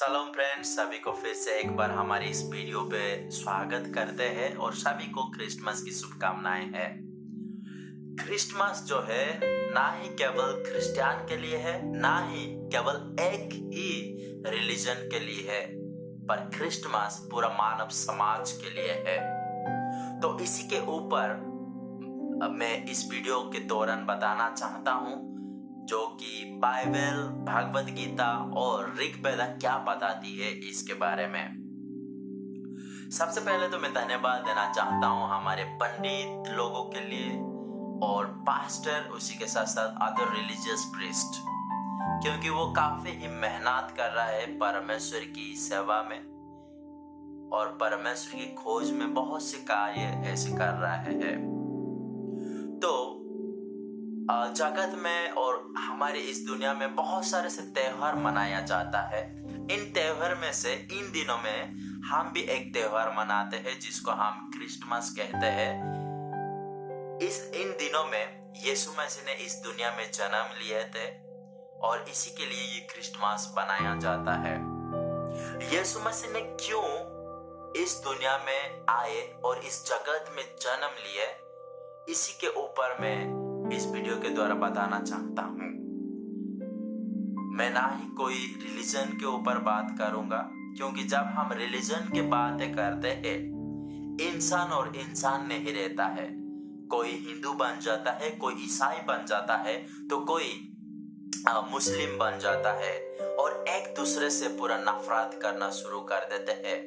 सलाम फ्रेंड्स, सभी को फिर से एक बार हमारी इस वीडियो पे स्वागत करते हैं और सभी को क्रिसमस की शुभकामनाएं हैं। क्रिसमस जो है ना ही केवल क्रिश्चियन के लिए है, ना ही केवल एक ही रिलीजन के लिए है, पर क्रिसमस पूरा मानव समाज के लिए है। तो इसी के ऊपर मैं इस वीडियो के दौरान बताना चाहता हूँ जो कि बाइबल, भगवत गीता और ऋग्वेद क्या बताती है इसके बारे में। सबसे पहले तो मैं धन्यवाद देना चाहता हूँ हमारे पंडित लोगों के लिए और पास्टर, उसी के साथ साथ अदर रिलीजियस प्रीस्ट, क्योंकि वो काफी ही मेहनत कर रहा है परमेश्वर की सेवा में और परमेश्वर की खोज में बहुत से कार्य ऐसे कर रहा है। तो जगत में और हमारी इस दुनिया में बहुत सारे से त्योहार मनाया जाता है। इन त्योहार में से इन दिनों में हम भी एक त्योहार मनाते हैं जिसको हम क्रिसमस कहते हैं। इन दिनों में यीशु मसीह ने इस दुनिया में जन्म लिए थे और इसी के लिए ये क्रिसमस बनाया जाता है। यीशु मसीह ने क्यों इस दुनिया में आए और इस जगत में जन्म लिए, इसी के ऊपर मैं इस वीडियो के द्वारा बताना चाहता हूँ। मैं ना ही कोई रिलीजन के ऊपर बात करूंगा, क्योंकि जब हम रिलीजन की बातें करते हैं, इंसान और इंसान नहीं रहता है। कोई हिंदू बन जाता है, कोई ईसाई बन जाता है, तो कोई मुस्लिम बन जाता है और एक दूसरे से पूरा नफरत करना शुरू कर देते हैं।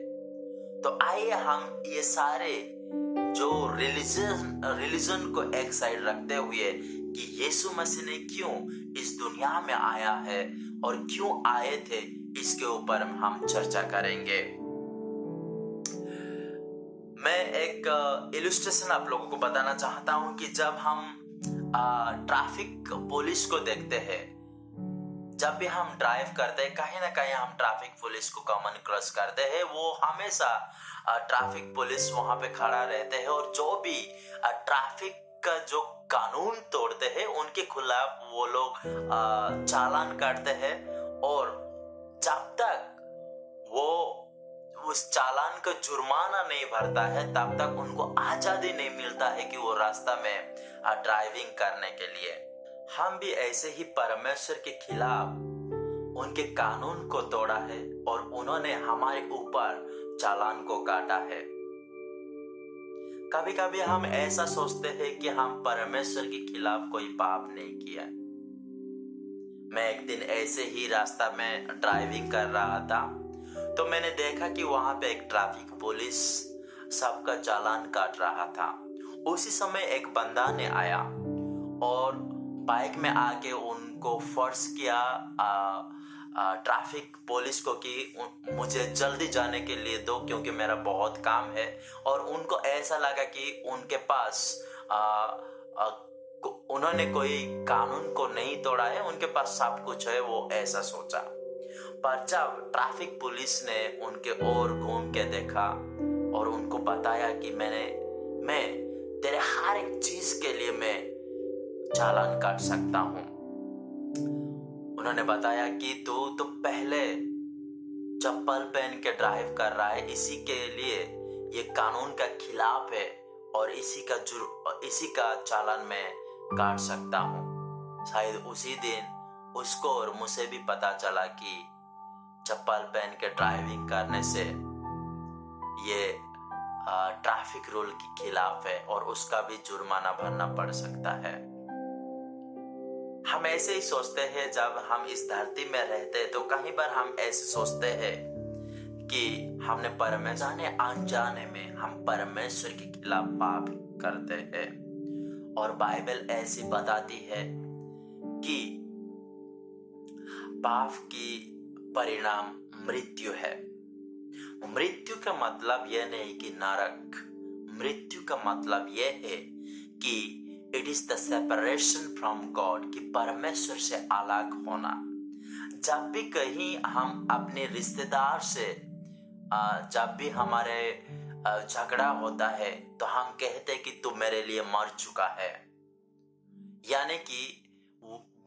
तो आइए हम ये सारे जो रिलीजन को एक साइड रखते हुए कि यीशु मसीह ने क्यों इस दुनिया में आया है और क्यों आए थे, इसके ऊपर हम चर्चा करेंगे। मैं एक इलस्ट्रेशन आप लोगों को बताना चाहता हूं कि जब हम ट्रैफिक पुलिस को देखते हैं, जब भी हम ड्राइव करते हैं, कहीं ना कहीं हम ट्रैफिक पुलिस को कॉमन क्रॉस करते हैं। वो हमेशा ट्रैफिक पुलिस वहां पे खड़ा रहते हैं और जो भी ट्रैफिक का जो कानून तोड़ते हैं उनके खिलाफ वो लोग चालान काटते हैं और जब तक वो उस चालान का जुर्माना नहीं भरता है तब तक उनको आजादी नहीं मिलता है कि वो रास्ता में ड्राइविंग करने के लिए। हम भी ऐसे ही परमेश्वर के खिलाफ उनके कानून को तोड़ा है और उन्होंने हमारे ऊपर चालान को काटा है। कभी कभी हम ऐसा सोचते हैं कि हम परमेश्वर के खिलाफ कोई पाप नहीं किया। मैं एक दिन ऐसे ही रास्ता में ड्राइविंग कर रहा था, तो मैंने देखा कि वहां पे एक ट्रैफिक पुलिस सबका चालान काट रहा था। उसी समय एक बंदा ने आया और बाइक में आके उनको फोर्स किया ट्रैफिक पुलिस को कि मुझे जल्दी जाने के लिए दो, क्योंकि मेरा बहुत काम है। और उनको ऐसा लगा कि उनके पास उन्होंने कोई कानून को नहीं तोड़ा है, उनके पास सब कुछ है, वो ऐसा सोचा। पर जब ट्रैफिक पुलिस ने उनके ओर घूम के देखा और उनको बताया कि मैं तेरे हर एक चीज के लिए मैं चालान काट सकता हूं। उन्होंने बताया कि तू तो पहले चप्पल पहन के ड्राइव कर रहा है, इसी के लिए ये कानून का खिलाफ है और इसी का चालान मैं काट सकता हूं। शायद उसी दिन उसको और मुझे भी पता चला कि चप्पल पहन के ड्राइविंग करने से ये ट्रैफिक रूल के खिलाफ है और उसका भी जुर्माना भरना पड़ सकता है। हम ऐसे ही सोचते हैं जब हम इस धरती में रहते हैं, तो कहीं बार हम ऐसे सोचते हैं कि हमने जाने अनजाने में हम परमेश्वर के खिलाफ पाप करते हैं। और बाइबल ऐसी बताती है कि पाप की परिणाम मृत्यु है। मृत्यु का मतलब यह नहीं कि नरक, मृत्यु का मतलब यह है कि it is the separation from God, कि परमेश्वर से अलग होना। जब भी कहीं हम अपने रिश्तेदार से जब भी हमारे झगड़ा होता है तो हम कहते हैं कि तू मेरे लिए मर चुका है, यानी कि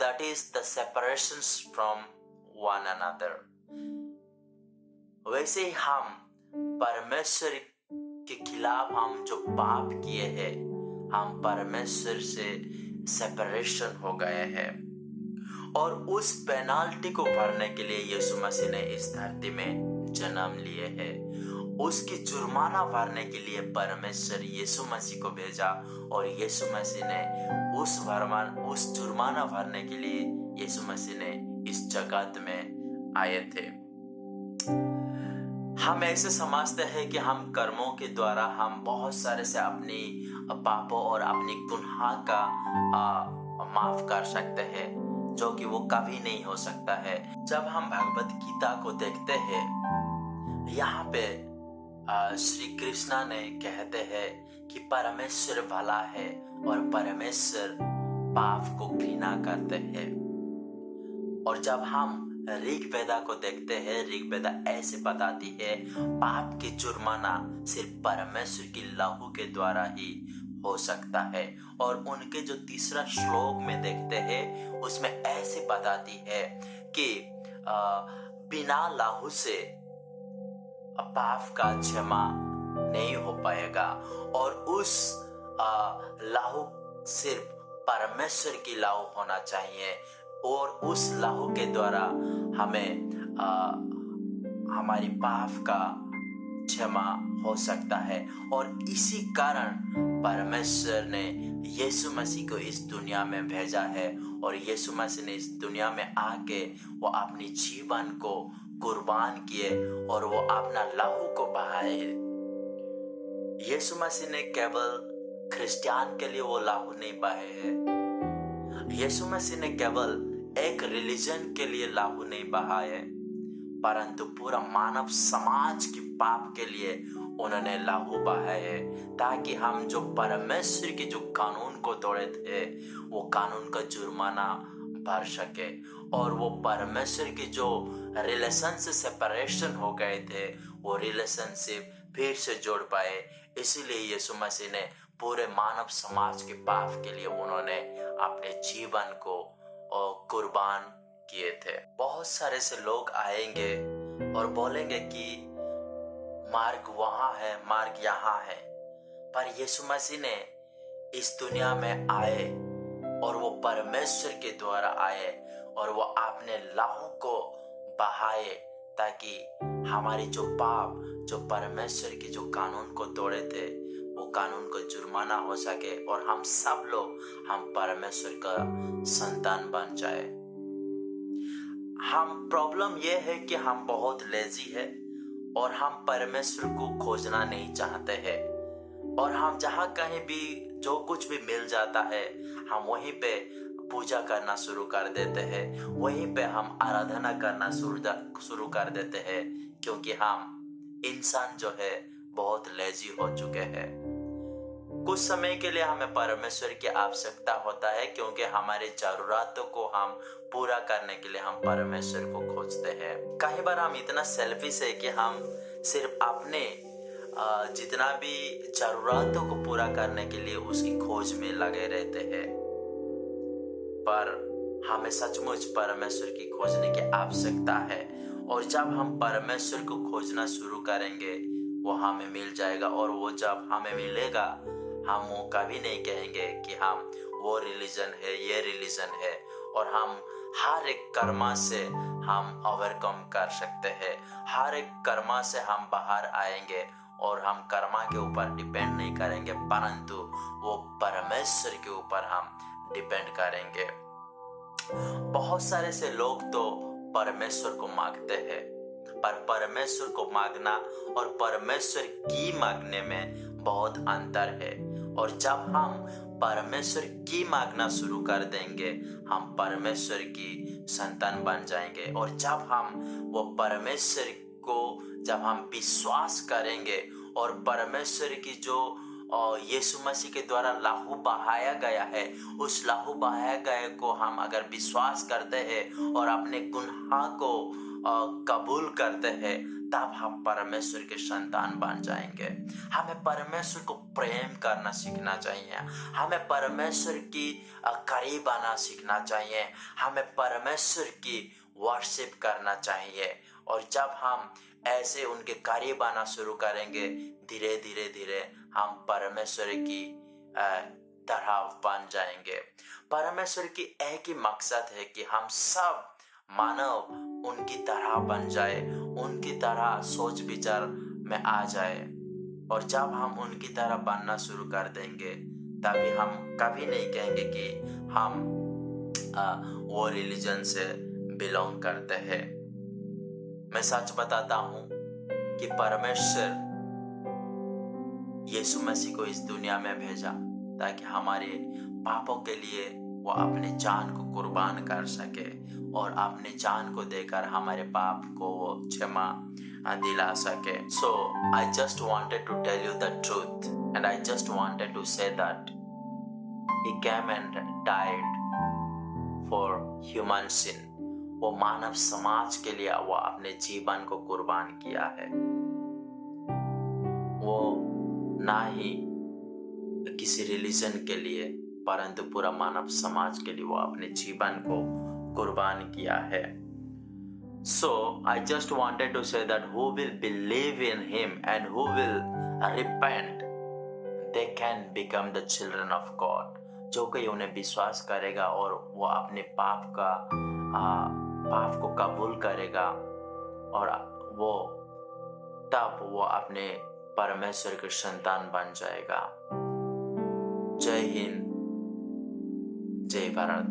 that is the separation from one another. वैसे ही हम परमेश्वर के खिलाफ हम जो पाप किए हैं, हम परमेश्वर से सेपरेशन हो गए हैं। और उस पेनाल्टी को भरने के लिए यीशु मसीह ने इस धरती में जन्म लिए है। उसकी जुर्माना भरने के लिए परमेश्वर यीशु मसीह को भेजा और यीशु मसीह ने उस जुर्माना भरने के लिए यीशु मसीह ने इस जगत में आए थे। हम ऐसे समझते हैं कि हम कर्मों के द्वारा हम बहुत सारे से अपनी पापों और अपनी गुनाह का माफ कर सकते हैं, जो कि वो कभी नहीं हो सकता है। जब हम भगवत गीता को देखते हैं, यहाँ पे श्री कृष्णा ने कहते हैं कि परमेश्वर भला है और परमेश्वर पाप को घृणा करते हैं। और जब हम ऋग्वेदा को देखते हैं, ऋग्वेदा ऐसे बताती है पाप की जुर्माना सिर्फ परमेश्वर की लहू के द्वारा ही हो सकता है। और उनके जो तीसरा श्लोक में देखते हैं, उसमें ऐसे बताती है कि बिना लहू से पाप का क्षमा नहीं हो पाएगा। और उस लहू सिर्फ परमेश्वर की लहू होना चाहिए और उस लहू के द्वारा हमें हमारी पाप का क्षमा हो सकता है। और इसी कारण परमेश्वर ने यीशु मसीह को इस दुनिया में भेजा है और यीशु मसीह ने इस दुनिया में आके वो अपने जीवन को कुर्बान किए और वो अपना लहू को बहाए। यीशु मसीह ने केवल क्रिश्चियन के लिए वो लहू नहीं बहाए है। यीशु मसीह ने केवल एक रिलीजन के लिए लहू नहीं बहाए, परंतु पूरा मानव समाज की पाप के लिए उन्होंने लहू बहाए, ताकि हम जो परमेश्वर के जो कानून को तोड़े थे, वो कानून का जुर्माना भर सके और वो परमेश्वर की जो रिलेशन से सेपरेशन हो गए थे, वो रिलेशनशिप फिर से जोड़ पाए। इसीलिए यीशु मसीह ने पूरे मानव समाज के पाप के लिए उन्होंने अपने जीवन को कुर्बान किए थे। बहुत सारे से लोग आएंगे और बोलेंगे कि मार्ग वहां है, मार्ग यहाँ है, पर यीशु मसीह ने इस दुनिया में आए और वो परमेश्वर के द्वारा आए और वो अपने लहू को बहाए, ताकि हमारी जो पाप, जो परमेश्वर के जो कानून को तोड़े थे, वो कानून को जुर्माना हो सके और हम सब लोग हम परमेश्वर का संतान बन जाए। हम प्रॉब्लम ये है कि हम बहुत लेजी है और हम परमेश्वर को खोजना नहीं चाहते हैं और हम जहाँ कहीं भी जो कुछ भी मिल जाता है, हम वहीं पे पूजा करना शुरू कर देते हैं, वहीं पे हम आराधना करना शुरू कर देते हैं, क्योंकि हम इंसान जो है बहुत लेजी हो चुके हैं। कुछ समय के लिए हमें परमेश्वर की आवश्यकता होता है, क्योंकि हमारी जरूरतों को हम पूरा करने के लिए हम परमेश्वर को खोजते हैं। कई बार हम इतना सेल्फिश है कि हम सिर्फ अपने जितना भी जरूरतों को पूरा करने के लिए उसकी खोज में लगे रहते हैं, पर हमें सचमुच परमेश्वर की खोजने की आवश्यकता है। और जब हम परमेश्वर को खोजना शुरू करेंगे, वो हमें मिल जाएगा और वो जब हमें मिलेगा, हम वो कभी नहीं कहेंगे कि हम वो रिलीजन है, ये रिलीजन है, और हम हर एक कर्मा से हम ओवरकम कर सकते हैं। हर एक कर्मा से हम बाहर आएंगे और हम कर्मा के ऊपर डिपेंड नहीं करेंगे, परंतु वो परमेश्वर के ऊपर हम डिपेंड करेंगे। बहुत सारे से लोग तो परमेश्वर को मांगते हैं, पर परमेश्वर को मांगना और परमेश्वर की मांगने में बहुत अंतर है। और जब हम परमेश्वर की मांगना शुरू कर देंगे, हम परमेश्वर की संतान बन जाएंगे। और जब हम वो परमेश्वर को जब हम विश्वास करेंगे और परमेश्वर की जो यीशु मसीह के द्वारा लहू बहाया गया है, उस लहू बहाया गए को हम अगर विश्वास करते हैं और अपने गुनाह को कबूल करते हैं, तब हम परमेश्वर के संतान बन जाएंगे। हमें परमेश्वर को प्रेम करना सीखना चाहिए, हमें परमेश्वर की करीब आना सीखना चाहिए, हमें परमेश्वर की वर्शिप करना चाहिए। और जब हम ऐसे उनके करीब आना शुरू करेंगे, धीरे धीरे धीरे हम परमेश्वर की तरह बन जाएंगे। परमेश्वर की एक ही मकसद है कि हम सब मानव उनकी तरह बन जाए, उनकी तरह सोच विचार में आ जाए। और जब हम उनकी तरह बनना शुरू कर देंगे, तभी हम कभी नहीं कहेंगे कि हम वो रिलीजन से बिलोंग करते हैं। मैं सच बताता हूं कि परमेश्वर यीशु मसीह को इस दुनिया में भेजा ताकि हमारे पापों के लिए वो अपने जान को कुर्बान कर सके और अपने जान को देकर हमारे पाप को वो क्षमा दिला सके। So I just wanted to tell you the truth and I just wanted to say that he came and died for human sin. वो मानव समाज के लिए वो अपने जीवन को कुर्बान किया है। वो ना ही किसी रिलीजन के लिए परंतु पूरा मानव समाज के लिए वो अपने जीवन को कुर्बान किया है। So I just wanted to say that who will believe in him and who will repent, they can become the children of God. जो कोई उन्हें विश्वास करेगा और वो अपने पाप को कबूल करेगा और वो तब वो अपने परमेश्वर के संतान बन जाएगा। जय हिंद, जय भारत।